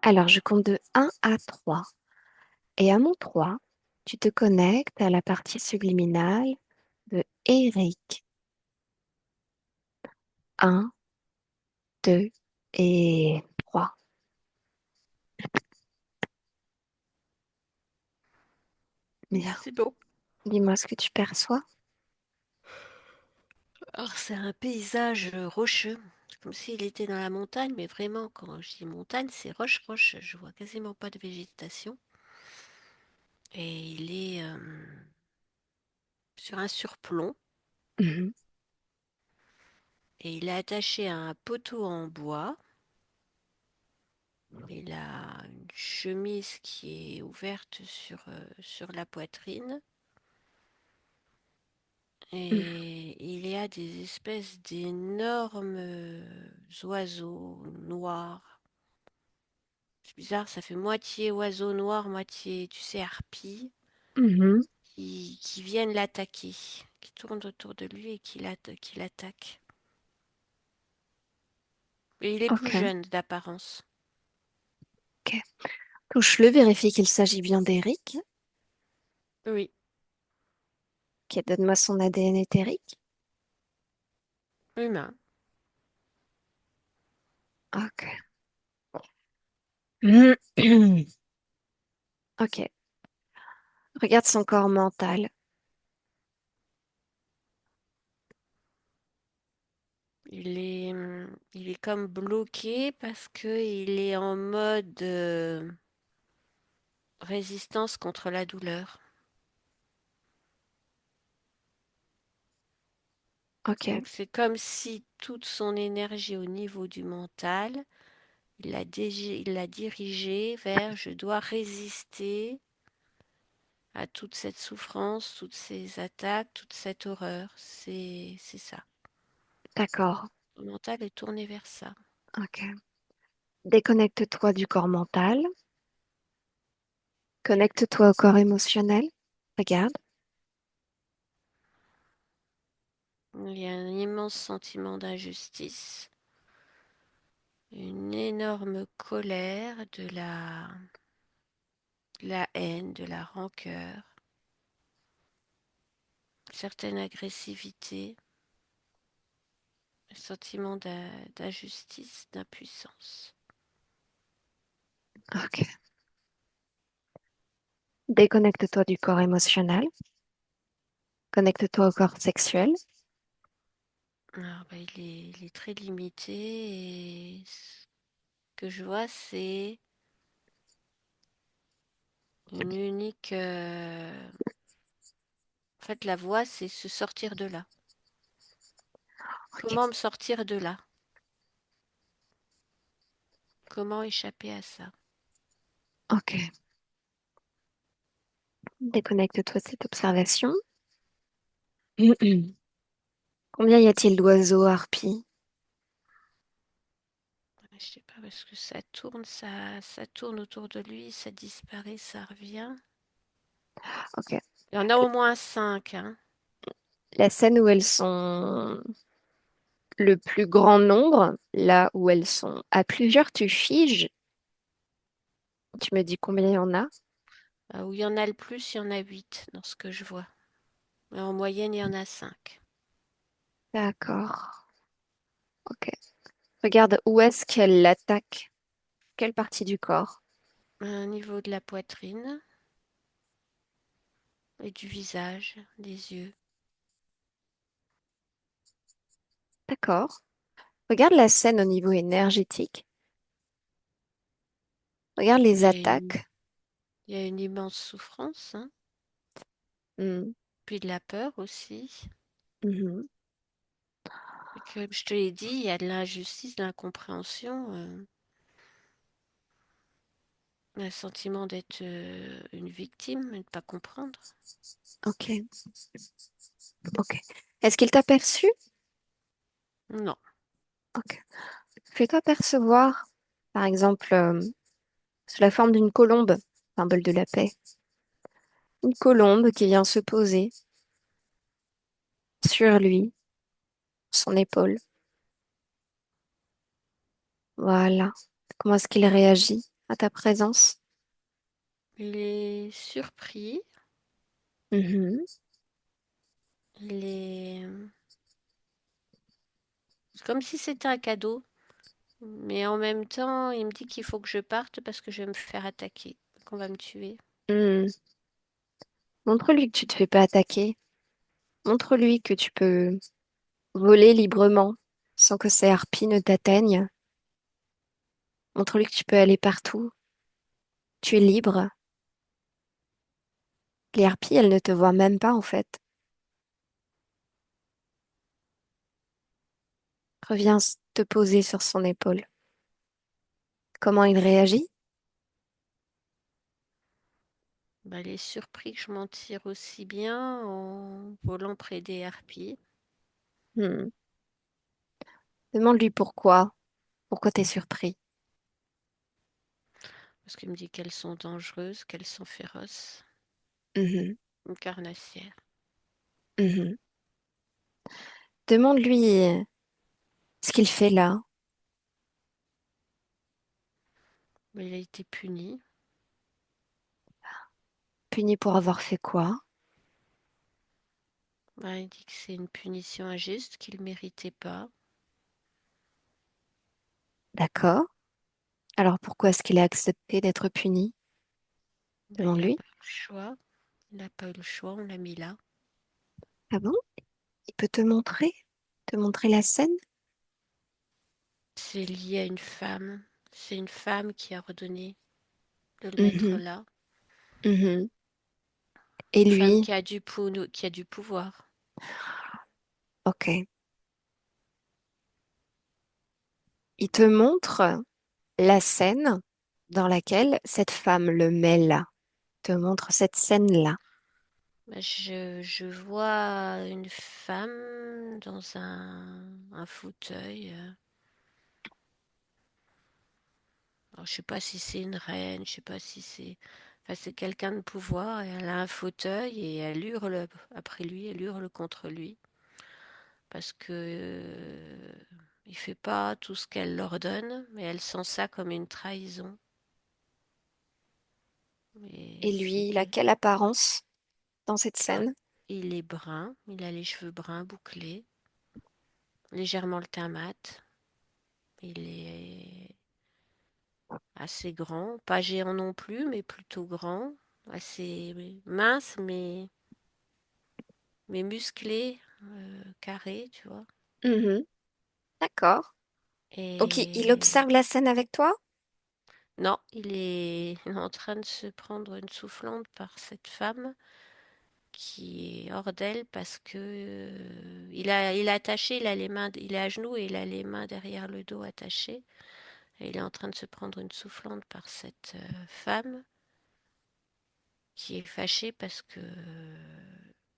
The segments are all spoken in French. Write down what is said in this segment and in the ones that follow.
Alors, je compte de 1 à 3. Et à mon 3, tu te connectes à la partie subliminale de Eric. 1, 2 et 3. Bien. C'est bon. Dis-moi ce que tu perçois. Alors, c'est un paysage rocheux, comme s'il était dans la montagne, mais vraiment, quand je dis montagne, c'est roche-roche. Je vois quasiment pas de végétation. Et il est sur un surplomb, Mhm, et il est attaché à un poteau en bois. Il a une chemise qui est ouverte sur la poitrine. mhm, Et il y a des espèces d'énormes oiseaux noirs. C'est bizarre, ça fait moitié oiseau noir, moitié, tu sais, harpie, mhm. qui viennent l'attaquer, qui tournent autour de lui et qui l'attaquent. Et il est plus Ok, jeune d'apparence. ok. Touche-le, vérifie qu'il s'agit bien d'Eric. Oui, Ok, donne-moi son ADN éthérique. humain. Ok. Mhm. Ok. Regarde son corps mental. Il est comme bloqué parce que il est en mode résistance contre la douleur. Ok, Donc c'est comme si toute son énergie au niveau du mental, il l'a dirigée vers je dois résister à toute cette souffrance, toutes ces attaques, toute cette horreur. C'est ça. d'accord. Le mental est tourné vers ça. Ok. Déconnecte-toi du corps mental. Connecte-toi au corps émotionnel. Regarde. Il y a un immense sentiment d'injustice, une énorme colère, de la haine, de la rancœur, une certaine agressivité, un sentiment d'injustice, d'impuissance. Ok. Déconnecte-toi du corps émotionnel. Connecte-toi au corps sexuel. Alors, bah, il est très limité et ce que je vois, c'est une unique... En fait, la voie, c'est se sortir de là. Ok. Comment me sortir de là? Comment échapper à ça? Ok. Déconnecte-toi de cette observation. Combien y a-t-il d'oiseaux harpies? Je sais pas, parce que ça tourne autour de lui, ça disparaît, ça revient. Ok. Il y en a au moins cinq, hein. La scène où elles sont le plus grand nombre, là où elles sont à plusieurs, tu figes. Tu me dis combien il y en a? Où il y en a le plus, il y en a huit dans ce que je vois. Mais en moyenne, il y en a cinq. D'accord. Ok. Regarde où est-ce qu'elle l'attaque. Quelle partie du corps? Au niveau de la poitrine et du visage, des yeux. D'accord. Regarde la scène au niveau énergétique. Regarde les Il y a une, attaques. il y a une immense souffrance, hein. Hmm, Puis de la peur aussi. mhm. Et comme je te l'ai dit, il y a de l'injustice, de l'incompréhension, un sentiment d'être une victime et de ne pas comprendre. Ok. Ok. Est-ce qu'il t'a perçu? Non. Ok. Fais-toi percevoir, par exemple, sous la forme d'une colombe, symbole de la paix. Une colombe qui vient se poser sur lui, son épaule. Voilà. Comment est-ce qu'il réagit à ta présence? Il est surpris, Mhm. il est... C'est comme si c'était un cadeau, mais en même temps, il me dit qu'il faut que je parte parce que je vais me faire attaquer, qu'on va me tuer. Hmm. Montre-lui que tu te fais pas attaquer. Montre-lui que tu peux voler librement sans que ces harpies ne t'atteignent. Montre-lui que tu peux aller partout. Tu es libre. Les harpies, elles ne te voient même pas en fait. Reviens te poser sur son épaule. Comment il réagit? Bah, il est surpris que je m'en tire aussi bien en volant près des harpies, Hmm. Demande-lui pourquoi. Pourquoi t'es surpris? parce qu'il me dit qu'elles sont dangereuses, qu'elles sont féroces, Mhm. une carnassière. Mhm. Demande-lui ce qu'il fait là. Mais il a été puni. Puni pour avoir fait quoi? Bah, il dit que c'est une punition injuste, qu'il ne méritait pas. D'accord. Alors pourquoi est-ce qu'il a accepté d'être puni? Bah, il n'a Demande-lui. pas eu le choix. Il n'a pas eu le choix, on l'a mis là. Ah bon? Il peut te montrer? Te montrer la scène? C'est lié à une femme. C'est une femme qui a ordonné de le mettre Mhm. là. Mhm. Et Une femme lui? qui a qui a du pouvoir. Ok. Il te montre la scène dans laquelle cette femme le met là. Te montre cette scène-là. Bah, je vois une femme dans un fauteuil. Alors, je sais pas si c'est une reine, je sais pas si c'est... Enfin, c'est quelqu'un de pouvoir et elle a un fauteuil et elle hurle après lui, elle hurle contre lui parce que il fait pas tout ce qu'elle leur donne, mais elle sent ça comme une trahison. Et Et c'est lui, il a que quelle apparence dans cette bah, scène? il est brun, il a les cheveux bruns bouclés, légèrement le teint mat. Il est assez grand, pas géant non plus, mais plutôt grand, assez mince, mais musclé, carré, tu vois. Mhm. D'accord. Donc il Et observe la scène avec toi? non, il est en train de se prendre une soufflante par cette femme qui est hors d'elle parce que il a attaché, il a les mains, il est à genoux et il a les mains derrière le dos attachées. Et il est en train de se prendre une soufflante par cette femme qui est fâché parce que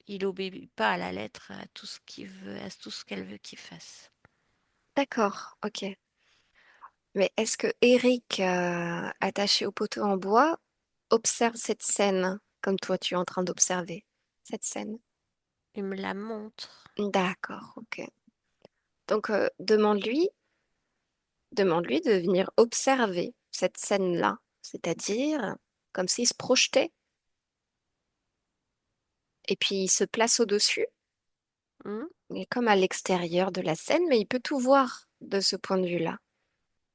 il obéit pas à la lettre à tout ce qu'il veut, à tout ce qu'elle veut qu'il fasse. D'accord, ok. Mais est-ce que Eric, attaché au poteau en bois, observe cette scène comme toi tu es en train d'observer cette scène? Il me la montre. D'accord, ok. Donc demande-lui de venir observer cette scène-là, c'est-à-dire comme s'il se projetait et puis il se place au-dessus. Hmm. Il est comme à l'extérieur de la scène, mais il peut tout voir de ce point de vue-là.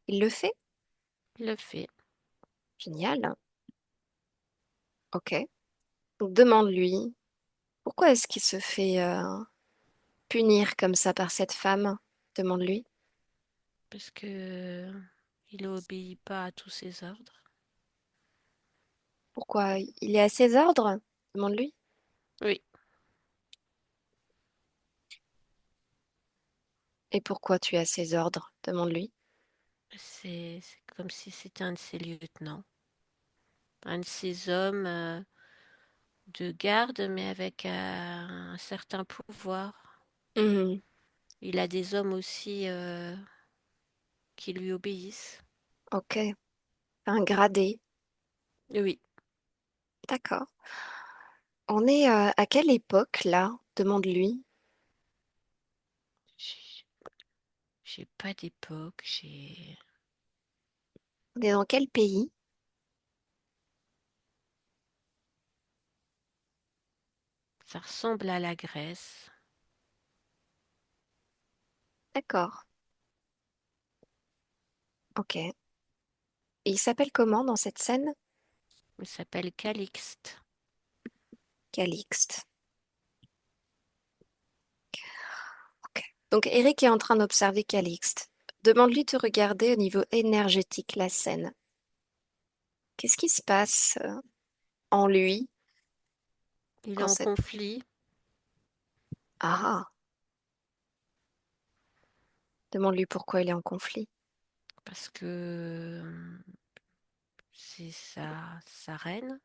Il le fait? Il le fait Génial. Ok. Donc demande-lui pourquoi est-ce qu'il se fait punir comme ça par cette femme? Demande-lui. parce que il obéit pas à tous ses ordres. Pourquoi il est à ses ordres? Demande-lui. Oui, Et pourquoi tu es à ses ordres? Demande-lui. c'est comme si c'était un de ses lieutenants, un de ses hommes de garde, mais avec un certain pouvoir. Mhm. Il a des hommes aussi qui lui obéissent. Ok. Un gradé. Oui, D'accord. On est à quelle époque là? Demande-lui. j'ai j'ai pas d'époque, j'ai On est dans quel pays? Ça ressemble à la Grèce. D'accord. Ok. Et il s'appelle comment dans cette scène? Il s'appelle Calixte. Calixte. Ok. Donc Eric est en train d'observer Calixte. Demande-lui de regarder au niveau énergétique la scène. Qu'est-ce qui se passe en lui Il est quand en cette... conflit Ah, demande-lui pourquoi il est en conflit. parce que c'est sa reine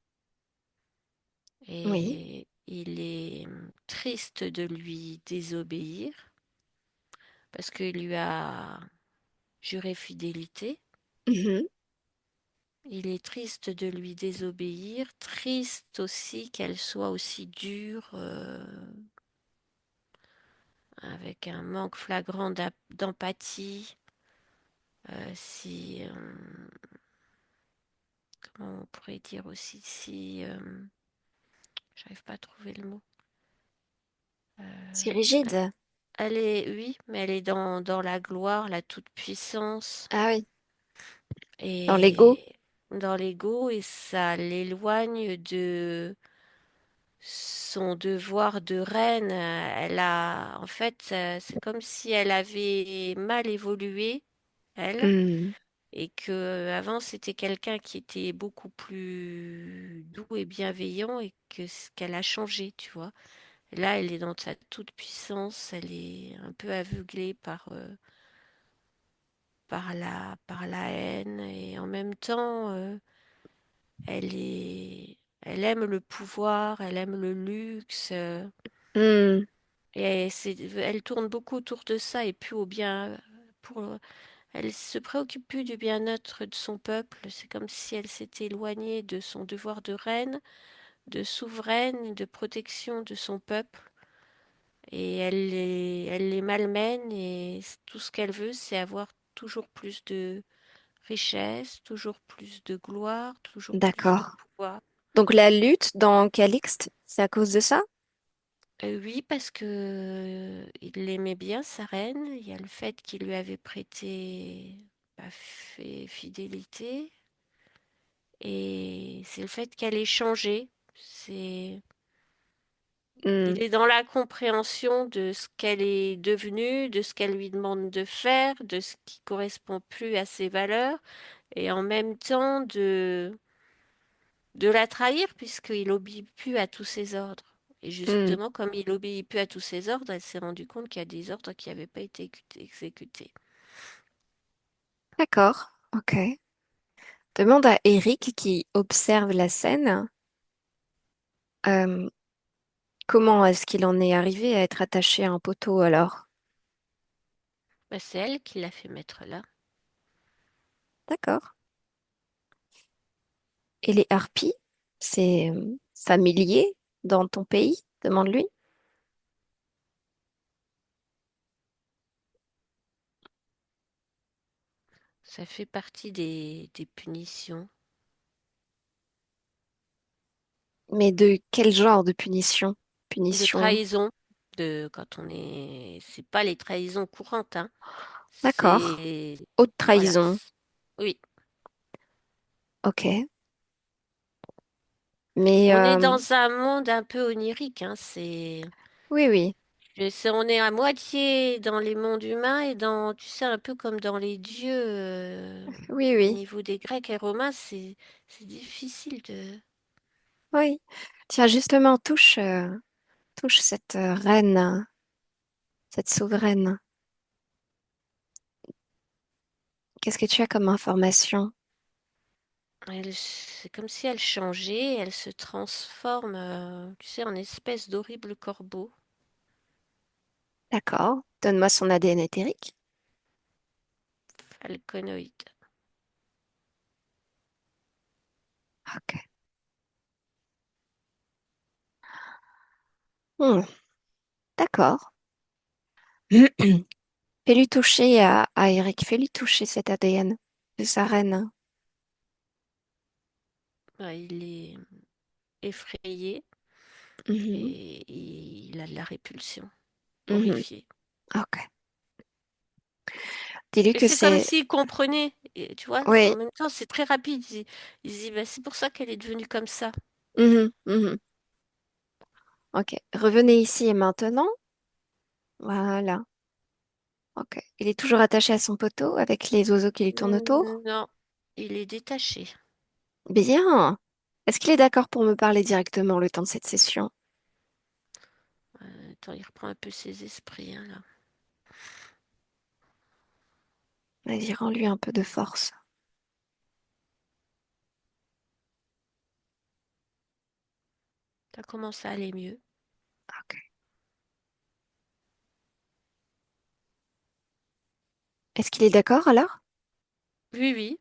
Oui. et il est triste de lui désobéir parce qu'il lui a juré fidélité. Mhm. Il est triste de lui désobéir, triste aussi qu'elle soit aussi dure, avec un manque flagrant d'empathie. Si, comment on pourrait dire aussi, si, j'arrive pas à trouver le mot. C'est Elle, rigide. elle est, oui, mais elle est dans la gloire, la toute-puissance Ah oui. Dans l'ego. et dans l'ego, et ça l'éloigne de son devoir de reine. Elle a, en fait, c'est comme si elle avait mal évolué, elle, Hmm. et que avant c'était quelqu'un qui était beaucoup plus doux et bienveillant, et que ce qu'elle a changé, tu vois. Là, elle est dans sa toute puissance, elle est un peu aveuglée par la haine, et en même temps, elle aime le pouvoir, elle aime le luxe. Hmm. Et elle tourne beaucoup autour de ça et plus pour, elle se préoccupe plus du bien-être de son peuple. C'est comme si elle s'était éloignée de son devoir de reine, de souveraine, de protection de son peuple. Et elle les malmène et tout ce qu'elle veut, c'est avoir toujours plus de richesse, toujours plus de gloire, toujours plus de D'accord. pouvoir. Donc la lutte dans Calixte, c'est à cause de ça? Oui, parce que il aimait bien sa reine. Il y a le fait qu'il lui avait prêté fidélité, et c'est le fait qu'elle ait changé. C'est, Hmm. il est dans la compréhension de ce qu'elle est devenue, de ce qu'elle lui demande de faire, de ce qui correspond plus à ses valeurs, et en même temps de la trahir puisqu'il obéit plus à tous ses ordres. Et Hmm. justement, comme il obéit plus à tous ses ordres, elle s'est rendue compte qu'il y a des ordres qui n'avaient pas été exécutés. D'accord. Ok. Demande à Eric qui observe la scène, euh, comment est-ce qu'il en est arrivé à être attaché à un poteau alors? Bah, c'est elle qui l'a fait mettre là. D'accord. Et les harpies, c'est familier dans ton pays? Demande-lui. Ça fait partie des punitions, Mais de quel genre de punition? de Punition. trahison, de quand on est, c'est pas les trahisons courantes, hein. D'accord. C'est, Haute voilà, trahison. oui. Ok. Mais On est dans un monde un peu onirique, hein. oui, oui, On est à moitié dans les mondes humains et dans, tu sais, un peu comme dans les dieux, oui, au oui, niveau des Grecs et Romains, c'est difficile de. oui. Tiens, justement, touche cette reine, cette souveraine. Qu'est-ce que tu as comme information? C'est comme si elle changeait, elle se transforme, tu sais, en espèce d'horrible corbeau, D'accord. Donne-moi son ADN éthérique. alconoïde. Ok. Hmm, d'accord. Fais-lui toucher à Eric, fais-lui toucher cet ADN de sa reine. Il est effrayé. Mhm, et il a de la répulsion, mhm. horrifié. Ok. Dis-lui Et que c'est comme c'est... s'il comprenait, et tu vois, en Oui. même temps, c'est très rapide. Il se dit, bah, c'est pour ça qu'elle est devenue comme ça. Mhm, mhm. Ok. Revenez ici et maintenant. Voilà. Ok. Il est toujours attaché à son poteau avec les oiseaux qui lui tournent autour. Non, il est détaché. Bien. Est-ce qu'il est d'accord pour me parler directement le temps de cette session? Attends, il reprend un peu ses esprits, hein, là. Vas-y, rends-lui un peu de force. Ça commence à aller mieux. Ok. Est-ce qu'il est d'accord alors? Oui, oui,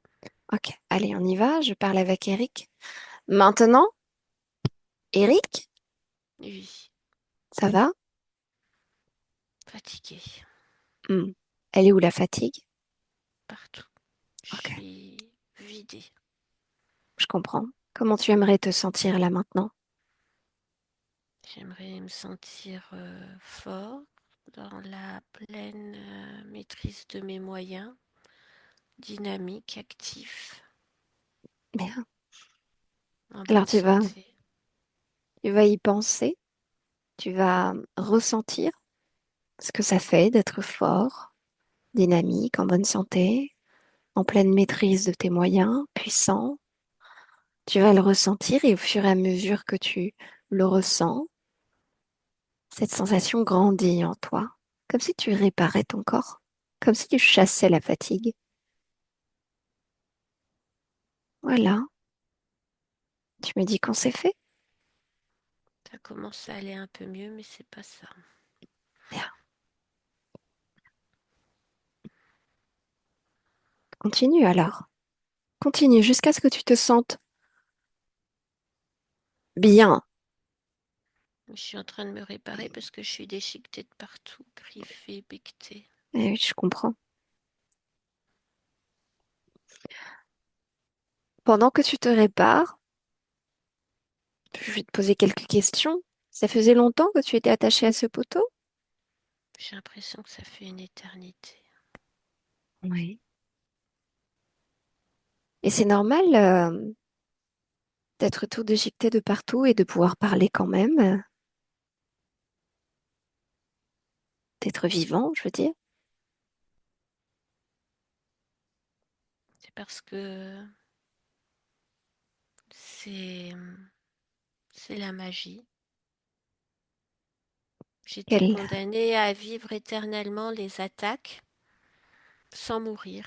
Ok. Allez, on y va. Je parle avec Eric. Maintenant, Eric, oui, ça va? fatigué, Hmm. Elle est où la fatigue? partout. Je Ok, suis vidée. je comprends. Comment tu aimerais te sentir là maintenant? J'aimerais me sentir fort, dans la pleine maîtrise de mes moyens, dynamique, actif, Bien. en Alors bonne santé. tu vas y penser, tu vas ressentir ce que ça fait d'être fort, dynamique, en bonne santé, en pleine maîtrise de tes moyens, puissant. Tu vas le ressentir et au fur et à mesure que tu le ressens, cette sensation grandit en toi, comme si tu réparais ton corps, comme si tu chassais la fatigue. Voilà, tu me dis qu'on s'est fait? Ça commence à aller un peu mieux, mais c'est pas ça. Bien. Continue alors. Continue jusqu'à ce que tu te sentes bien. Je suis en train de me réparer parce que je suis déchiquetée de partout, griffée, becquetée. Eh oui, je comprends. Pendant que tu te répares, je vais te poser quelques questions. Ça faisait longtemps que tu étais attaché à ce poteau? J'ai l'impression que ça fait une éternité. Oui. Et c'est normal, d'être tout déchiqueté de partout et de pouvoir parler quand même, d'être vivant, je veux dire. C'est parce que c'est c'est la magie. J'étais Quelle... condamnée à vivre éternellement les attaques sans mourir.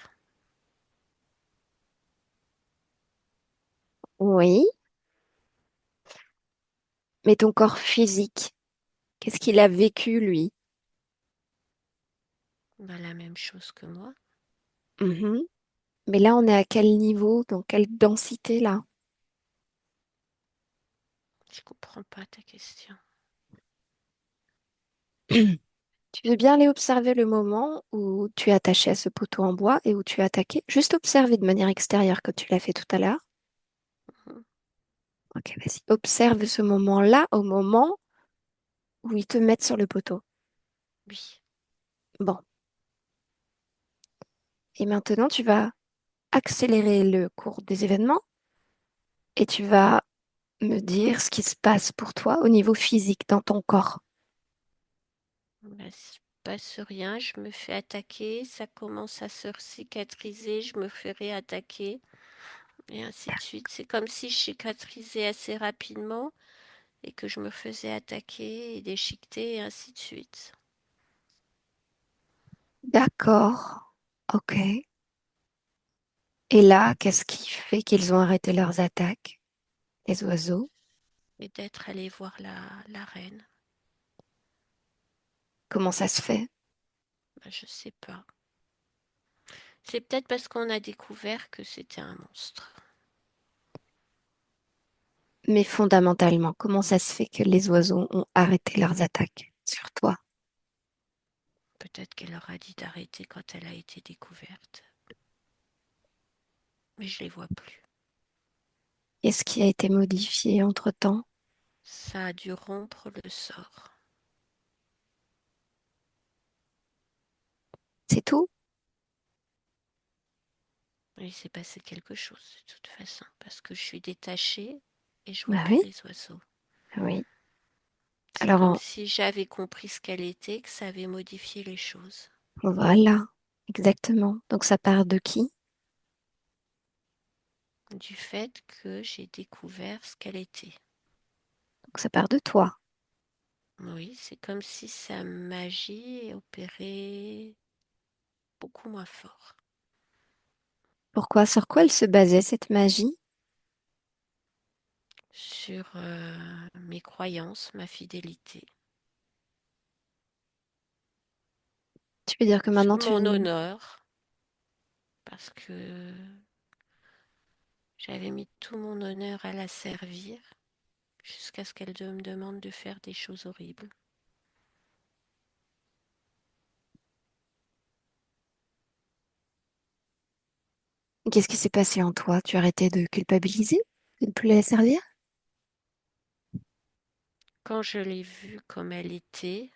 Oui, mais ton corps physique, qu'est-ce qu'il a vécu, lui? Bah, la même chose que moi. Mhm. Mais là, on est à quel niveau, dans quelle densité, là? Je comprends pas ta question. Tu veux bien aller observer le moment où tu es attaché à ce poteau en bois et où tu es attaqué? Juste observer de manière extérieure comme tu l'as fait tout à l'heure. Mhm. Ok, vas-y. Observe ce moment-là au moment où ils te mettent sur le poteau. Oui, Bon. Et maintenant, tu vas accélérer le cours des événements et tu vas me dire ce qui se passe pour toi au niveau physique dans ton corps. bah, il se passe rien, je me fais attaquer, ça commence à se cicatriser, je me fais réattaquer, et ainsi de suite. C'est comme si je cicatrisais assez rapidement et que je me faisais attaquer et déchiqueter, et ainsi de suite. D'accord. Ok. Et là, qu'est-ce qui fait qu'ils ont arrêté leurs attaques, les oiseaux? Et d'être allé voir la reine, Comment ça se fait? bah, je sais pas. C'est peut-être parce qu'on a découvert que c'était un monstre. Mais fondamentalement, comment ça se fait que les oiseaux ont arrêté leurs attaques sur toi? Peut-être qu'elle leur a dit d'arrêter quand elle a été découverte. Mais je les vois plus. Qu'est-ce qui a été modifié entre-temps? Ça a dû rompre le sort. C'est tout? Il s'est passé quelque chose de toute façon, parce que je suis détachée et je vois Bah plus oui, les oiseaux. oui. C'est Alors, comme si j'avais compris ce qu'elle était, que ça avait modifié les choses. voilà, exactement. Donc ça part de qui? Du fait que j'ai découvert ce qu'elle était. Donc ça part de toi. Oui, c'est comme si sa magie opérait beaucoup moins fort. Pourquoi? Sur quoi elle se basait, cette magie? Sur mes croyances, ma fidélité, Tu veux dire que sur maintenant tu... mon honneur, parce que j'avais mis tout mon honneur à la servir jusqu'à ce qu'elle me demande de faire des choses horribles. Qu'est-ce qui s'est passé en toi? Tu as arrêté de culpabiliser? De ne plus la servir? Quand je l'ai vue comme elle était,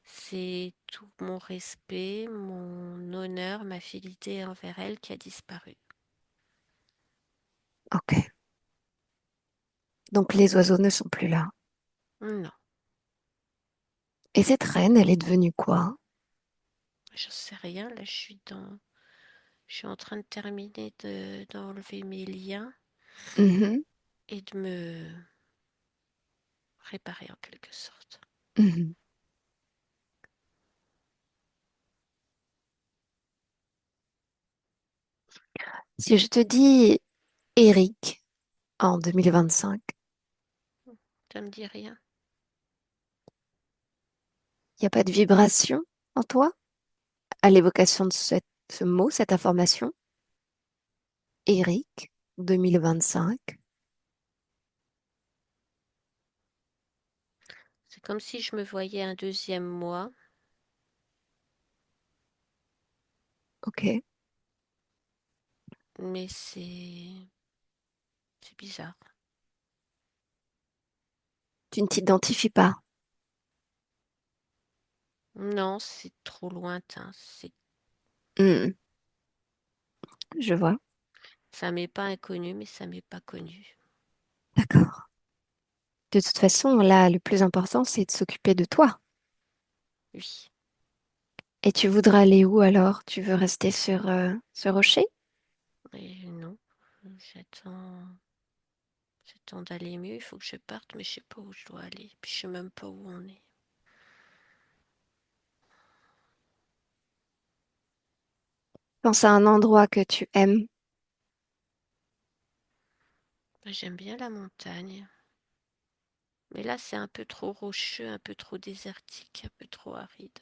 c'est tout mon respect, mon honneur, ma fidélité envers elle qui a disparu. Ok. Donc les oiseaux ne sont plus là. Non, Et cette reine, elle est devenue quoi? je sais rien. Là, je suis en train de terminer d'enlever mes liens Mhm, et de me réparer en quelque sorte. mhm. Si je te dis Eric en 2025, Ça me dit rien. il n'y a pas de vibration en toi à l'évocation de ce mot, cette information? Eric 2025. C'est comme si je me voyais un deuxième moi, Ok. mais c'est bizarre. Tu ne t'identifies pas. Non, c'est trop lointain. Hmm, je vois. Ça m'est pas inconnu, mais ça m'est pas connu. D'accord. De toute façon, là, le plus important, c'est de s'occuper de toi. Oui. Et tu voudrais aller où alors? Tu veux rester sur ce rocher? Et non, j'attends, j'attends d'aller mieux. Il faut que je parte, mais je sais pas où je dois aller. Puis je sais même pas où on est. Pense à un endroit que tu aimes. J'aime bien la montagne, mais là c'est un peu trop rocheux, un peu trop désertique, un peu trop aride.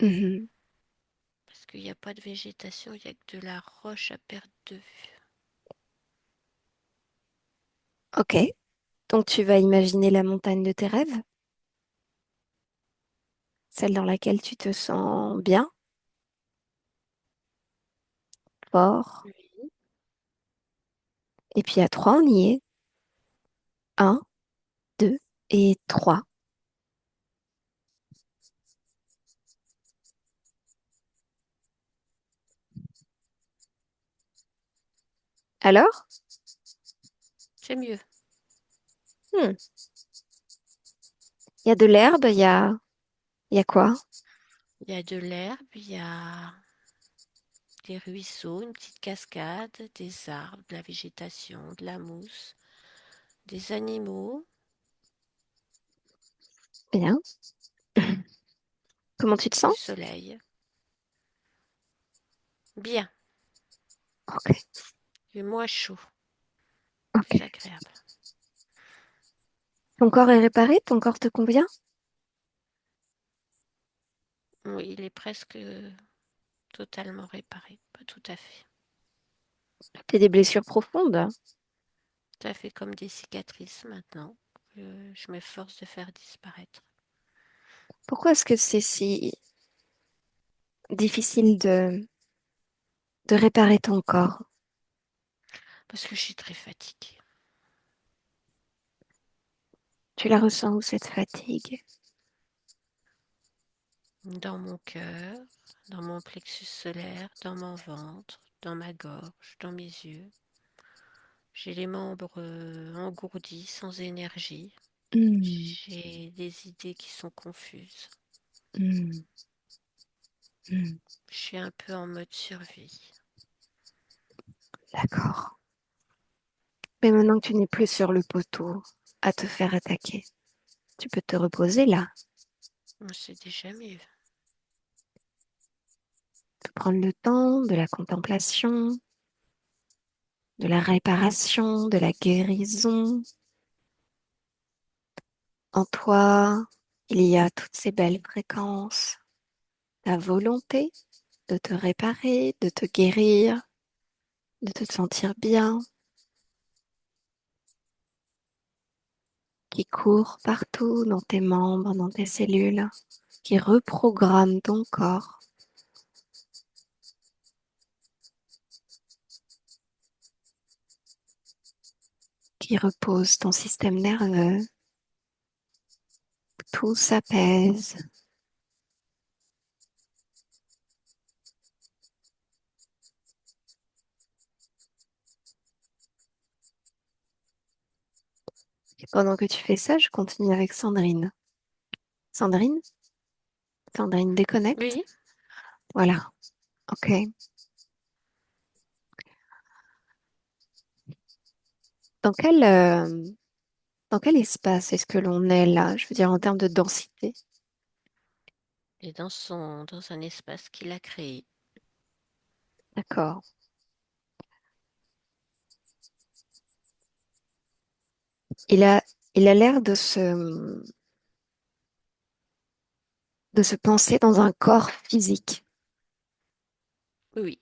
Mhm. Parce qu'il n'y a pas de végétation, il n'y a que de la roche à perte de vue. Ok. Donc tu vas imaginer la montagne de tes rêves, celle dans laquelle tu te sens bien, fort. Oui. Et puis à trois, on y est. Un, deux et trois. Alors? C'est mieux. Hmm. Il y a de l'herbe, il y a quoi? Il y a de l'herbe, il y a des ruisseaux, une petite cascade, des arbres, de la végétation, de la mousse, des animaux, Bien. Comment tu te du sens? soleil. Bien, Ok. du moins chaud, Ok. plus agréable. Ton corps est réparé? Ton corps te convient? Oui, il est presque totalement réparé, pas tout à fait. T'as des blessures profondes? Ça fait comme des cicatrices maintenant que je m'efforce de faire disparaître. Pourquoi est-ce que c'est si difficile de réparer ton corps? Parce que je suis très fatiguée. Tu la ressens où cette fatigue? Dans mon cœur, dans mon plexus solaire, dans mon ventre, dans ma gorge, dans mes yeux. J'ai les membres engourdis, sans énergie. Hmm, J'ai des idées qui sont confuses. hmm, hmm. Je suis un peu en mode survie. D'accord. Mais maintenant que tu n'es plus sur le poteau à te faire attaquer, tu peux te reposer là, C'est déjà mieux. te prendre le temps de la contemplation, de la réparation, de la guérison. En toi, il y a toutes ces belles fréquences, ta volonté de te réparer, de te guérir, de te sentir bien, qui court partout dans tes membres, dans tes cellules, qui reprogramme ton corps, qui repose ton système nerveux. Tout s'apaise. Et pendant que tu fais ça, je continue avec Sandrine. Sandrine? Sandrine déconnecte. Oui, Voilà. OK. Dans quel, euh, dans quel espace est-ce que l'on est là? Je veux dire en termes de densité. et dans un espace qu'il a créé. D'accord. Il a, il a l'air de se penser dans un corps physique. Oui,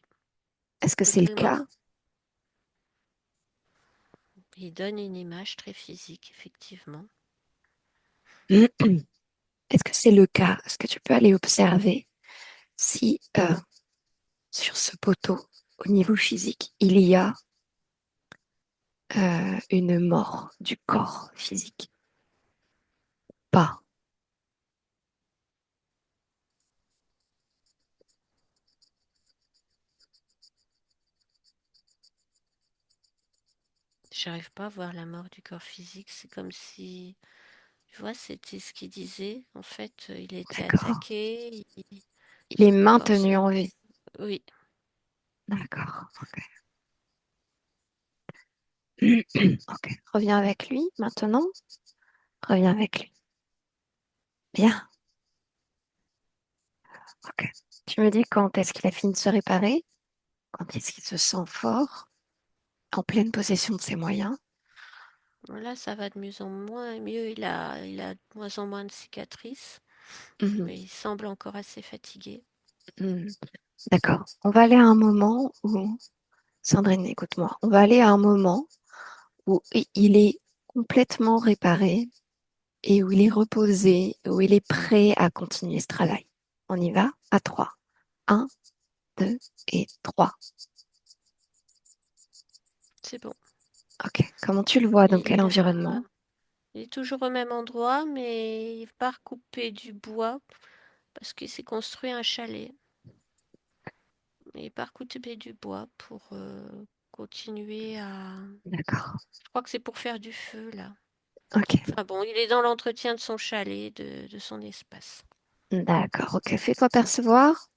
Est-ce que c'est le totalement. cas? Il donne une image très physique, effectivement. Est-ce que c'est le cas? Est-ce que tu peux aller observer si sur ce poteau, au niveau physique, il y a une mort du corps physique? Pas. J'arrive pas à voir la mort du corps physique. C'est comme si, tu vois, c'était ce qu'il disait. En fait, il a été D'accord. attaqué. Il est Son corps se... maintenu en vie. Oui, D'accord. Ok. Ok. Reviens avec lui maintenant. Reviens avec lui. Bien. Ok. Tu me dis quand est-ce qu'il a fini de se réparer? Quand est-ce qu'il se sent fort, en pleine possession de ses moyens? là, ça va de mieux en moins mieux. Il a de moins en moins de cicatrices, Mhm. mais il semble encore assez fatigué. Mhm. D'accord. On va aller à un moment où, Sandrine, écoute-moi, on va aller à un moment où il est complètement réparé et où il est reposé, où il est prêt à continuer ce travail. On y va à trois. Un, deux et trois. C'est bon. Ok. Comment tu le vois? Dans quel Il, environnement? il est toujours au même endroit, mais il part couper du bois parce qu'il s'est construit un chalet. Il part couper du bois pour continuer à... D'accord. Je crois que c'est pour faire du feu, là. Ok. Enfin bon, il est dans l'entretien de son chalet, de son espace. D'accord. Ok. Fais-toi percevoir.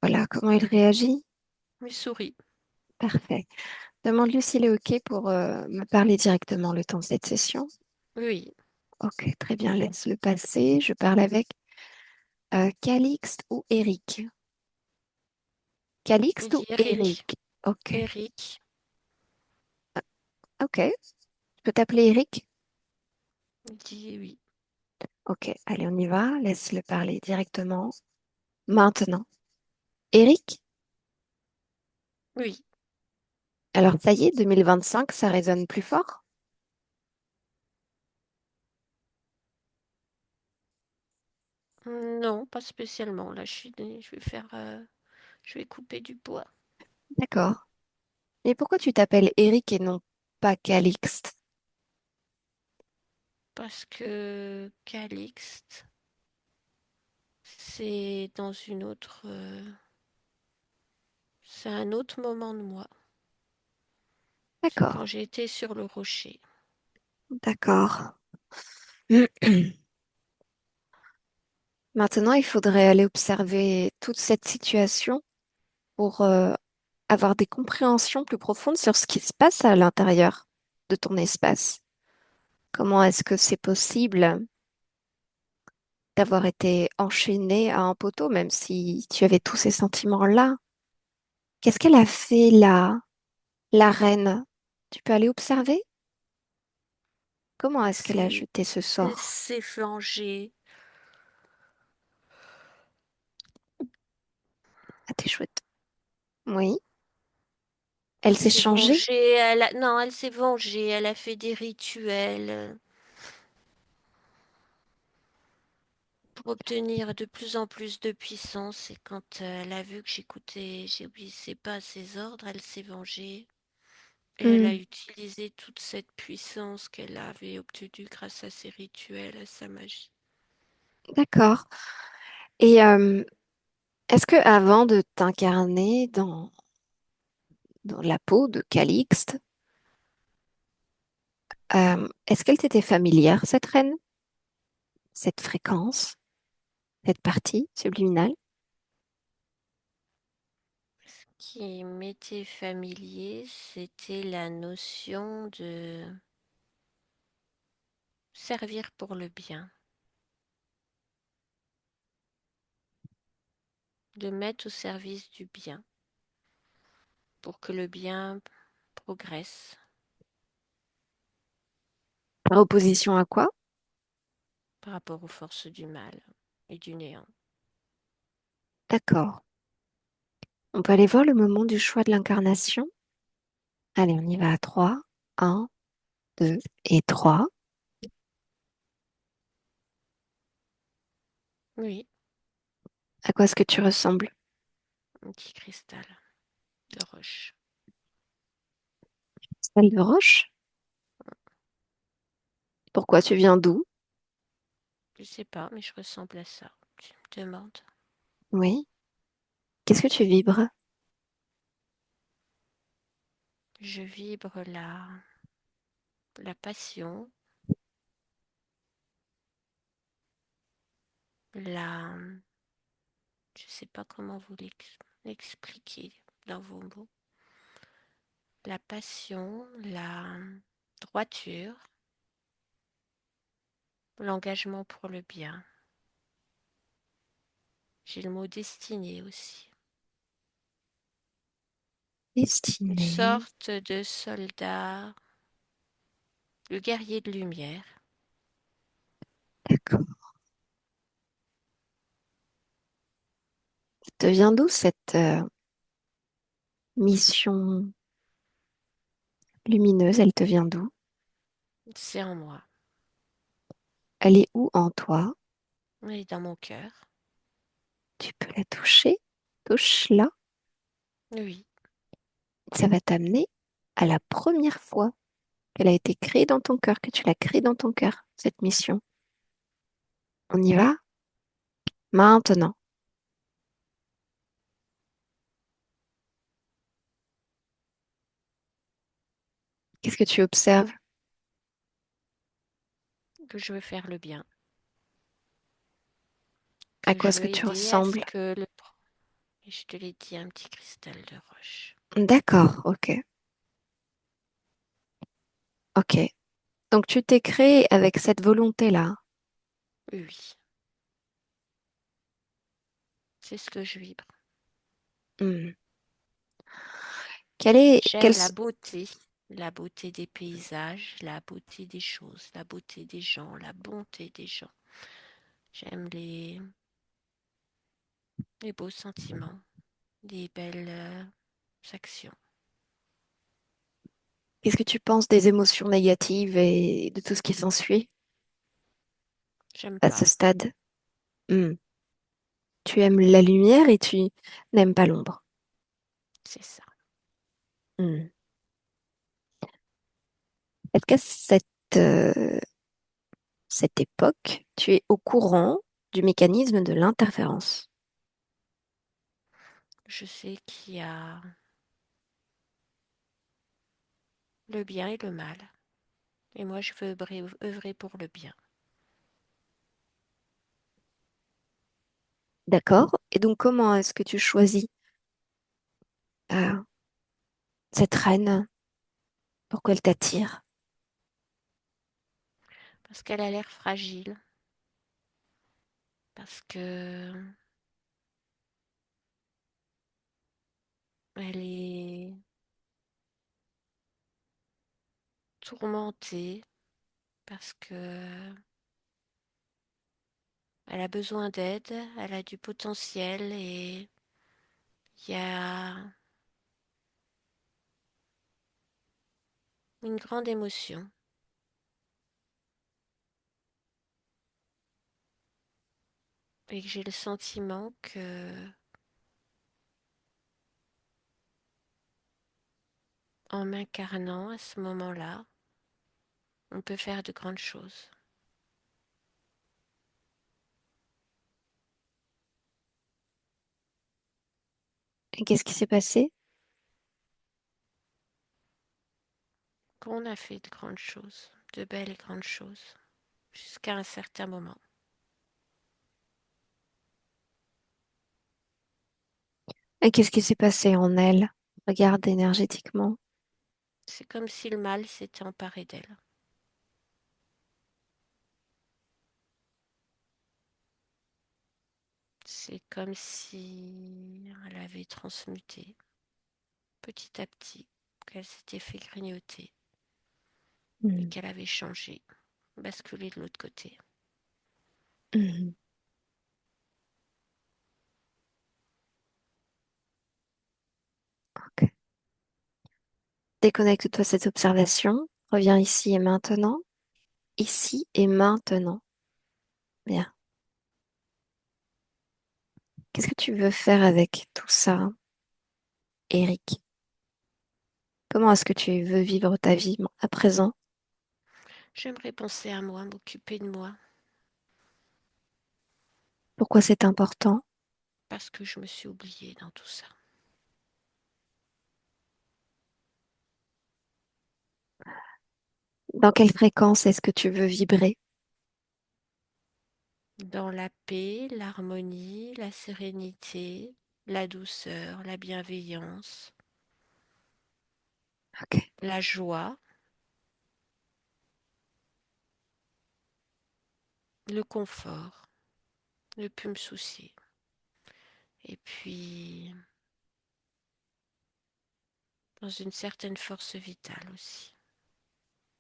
Voilà comment il réagit. Il sourit. Parfait. Demande-lui s'il est ok pour me parler directement le temps de cette session. Oui, Ok. Très bien. Laisse-le passer. Je parle avec Calixte ou Eric. il Calixte ou dit Eric. Eric? Ok. Eric, Ok. Je peux t'appeler Eric? il dit oui. Ok. Allez, on y va. Laisse-le parler directement. Maintenant. Eric? Oui. Alors, ça y est, 2025, ça résonne plus fort? Non, pas spécialement. Là, je vais faire, je vais couper du bois. D'accord. Mais pourquoi tu t'appelles Eric et non pas Calixte? parce que Calixte, c'est dans une autre, c'est un autre moment de moi. C'est D'accord, quand j'étais sur le rocher. d'accord. Maintenant, il faudrait aller observer toute cette situation pour avoir des compréhensions plus profondes sur ce qui se passe à l'intérieur de ton espace. Comment est-ce que c'est possible d'avoir été enchaîné à un poteau, même si tu avais tous ces sentiments-là? Qu'est-ce qu'elle a fait là, la reine? Tu peux aller observer? Comment Elle est-ce qu'elle a s'est, jeté ce elle sort? s'est vengée. Ah, t'es chouette. Oui. Elle Elle s'est s'est changée? vengée. Non, elle s'est vengée. Elle a fait des rituels pour obtenir de plus en plus de puissance. Et quand elle a vu que j'obéissais pas à ses ordres, elle s'est vengée. Et elle a Hmm, utilisé toute cette puissance qu'elle avait obtenue grâce à ses rituels, à sa magie. d'accord. Et est-ce que avant de t'incarner dans la peau de Calixte, est-ce qu'elle t'était familière, cette reine, cette fréquence, cette partie subliminale? Ce qui m'était familier, c'était la notion de servir pour le bien, de mettre au service du bien, pour que le bien progresse Par opposition à quoi? par rapport aux forces du mal et du néant. D'accord. On peut aller voir le moment du choix de l'incarnation. Allez, on y va à 3. 1, 2 et 3. Oui, À quoi est-ce que tu ressembles? un petit cristal de roche. Celle de roche? Pourquoi tu viens d'où? Je sais pas, mais je ressemble à ça. Tu me demandes. Oui. Qu'est-ce que tu vibres? Je vibre la passion, la... Je sais pas comment vous l'expliquer dans vos mots. La passion, la droiture, l'engagement pour le bien. J'ai le mot destiné aussi. Une Destinée. sorte de soldat, le guerrier de lumière. D'accord. Ça te vient d'où cette mission lumineuse? Elle te vient d'où? C'est en moi. Elle est où en toi? Elle est dans mon cœur. Tu peux la toucher? Touche-la. Oui, Ça va t'amener à la première fois qu'elle a été créée dans ton cœur, que tu l'as créée dans ton cœur, cette mission. On y va? Maintenant. Qu'est-ce que tu observes? que je veux faire le bien, À que quoi je est-ce veux que tu aider à ce ressembles? que le... Et je te l'ai dit, un petit cristal de roche. D'accord, ok. Ok. Donc tu t'es créé avec cette volonté-là. Oui, c'est ce que je vibre. Hmm. Quelle est, quelle, J'aime la beauté des paysages, la beauté des choses, la beauté des gens, la bonté des gens. J'aime les beaux sentiments, les belles actions. qu'est-ce que tu penses des émotions négatives et de tout ce qui s'ensuit J'aime à ce pas, stade? Hmm. Tu aimes la lumière et tu n'aimes pas l'ombre. c'est ça. Hmm. Est-ce que cette, euh, cette époque, tu es au courant du mécanisme de l'interférence. Je sais qu'il y a le bien et le mal. Et moi, je veux œuvrer pour le bien. D'accord? Et donc, comment est-ce que tu choisis euh, cette reine pour qu'elle t'attire? Parce qu'elle a l'air fragile. Parce que elle est tourmentée. Parce que elle a besoin d'aide. Elle a du potentiel. Et il y a une grande émotion. Et que j'ai le sentiment que, en m'incarnant à ce moment-là, on peut faire de grandes choses. Et qu'est-ce qui s'est passé? Qu'on a fait de grandes choses, de belles et grandes choses, jusqu'à un certain moment. Et qu'est-ce qui s'est passé en elle? Regarde énergétiquement. C'est comme si le mal s'était emparé d'elle. C'est comme si elle avait transmuté petit à petit, qu'elle s'était fait grignoter et Mhm. qu'elle avait changé, basculé de l'autre côté. Mhm. Ok. Déconnecte-toi de cette observation. Reviens ici et maintenant. Ici et maintenant. Bien. Qu'est-ce que tu veux faire avec tout ça, Eric? Comment est-ce que tu veux vivre ta vie à présent? J'aimerais penser à moi, m'occuper de moi, Pourquoi c'est important? parce que je me suis oubliée dans tout ça. Dans quelle fréquence est-ce que tu veux vibrer? Dans la paix, l'harmonie, la sérénité, la douceur, la bienveillance, Ok. la joie, le confort, ne plus me soucier. Et puis, dans une certaine force vitale aussi.